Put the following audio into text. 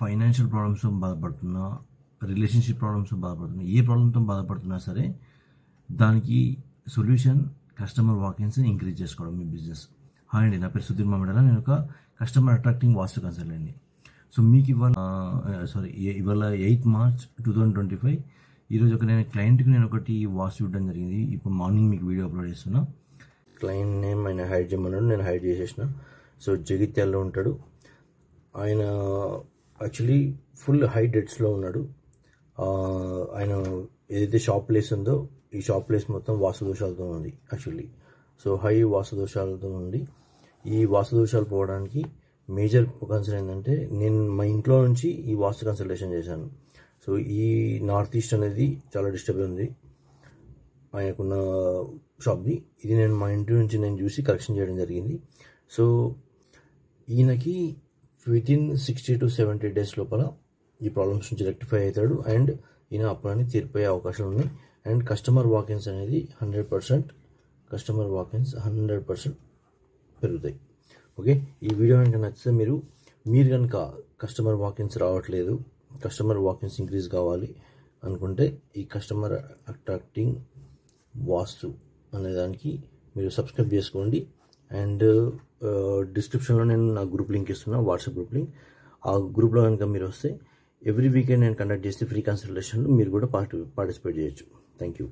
Financial ప్రాబ్లమ్స్తో బాధపడుతున్నా, relationship ప్రాబ్లమ్స్తో బాధపడుతున్నా, ఏ ప్రాబ్లంతో బాధపడుతున్నా సరే దానికి సొల్యూషన్ కస్టమర్ వాకిన్స్ని ఇంక్రీజ్ చేసుకోవడం మీ బిజినెస్. హాయ్ అండి, నా పేరు సుధీర్ మామిడాల. నేను ఒక కస్టమర్ అట్రాక్టింగ్ వాస్తు కన్సల్టెంట్ అండి. సో మీకు ఇవాళ 8 మార్చ్ 2025 ఈరోజు నేను క్లయింట్కి ఒకటి వాస్తు ఇవ్వడం జరిగింది. ఇప్పుడు మార్నింగ్ మీకు వీడియో అప్లోడ్ చేస్తున్నా. క్లయింట్ నేమ్ ఆయన హైడ్ చేయమన్నాడు, నేను హైడ్ చేసేసిన. సో జగిత్యాలలో ఉంటాడు ఆయన. యాక్చువల్లీ ఫుల్ హై డెట్స్లో ఉన్నాడు. ఆయన ఏదైతే షాప్ ప్లేస్ ఉందో ఈ షాప్ ప్లేస్ మొత్తం వాస్తు దోషాలతో ఉంది యాక్చువల్లీ. సో హై వాస్తు దోషాలతో ఉంది. ఈ వాస్తు దోషాలు పోవడానికి మేజర్ కన్సర్న్ ఏంటంటే, నేను మా ఇంట్లో నుంచి ఈ వాస్తు కన్సల్టేషన్ చేశాను. సో ఈ నార్త్ ఈస్ట్ అనేది చాలా డిస్టర్బ్ ఉంది ఆయనకున్న షాప్ది. ఇది నేను మా ఇంటి నుంచి చూసి కరెక్షన్ చేయడం జరిగింది. సో ఈయనకి వితిన్ 60 to 70 days లోపల ఈ ప్రాబ్లమ్స్ నుంచి రెక్టిఫై అవుతాడు అండ్ ఈయన అప్పుడని తీరిపోయే అవకాశాలు ఉన్నాయి. అండ్ కస్టమర్ వాకిన్స్ అనేది 100% పెరుగుతాయి. ఓకే, ఈ వీడియో కనుక నచ్చితే మీరు కనుక కస్టమర్ వాకిన్స్ రావట్లేదు, కస్టమర్ వాకిన్స్ ఇంక్రీజ్ కావాలి అనుకుంటే ఈ కస్టమర్ అట్రాక్టింగ్ వాస్తు అనే దానికి మీరు సబ్స్క్రైబ్ చేసుకోండి. అండ్ డిస్క్రిప్షన్లో నేను నా గ్రూప్ లింక్ ఇస్తున్నా, వాట్సాప్ గ్రూప్ లింక్. ఆ గ్రూప్లో కనుక మీరు వస్తే ఎవ్రీ వీకెండ్ నేను కండక్ట్ చేస్తే ఫ్రీ కన్సల్టేషన్లో మీరు కూడా పార్టిసిపేట్ చేయొచ్చు. Thank you.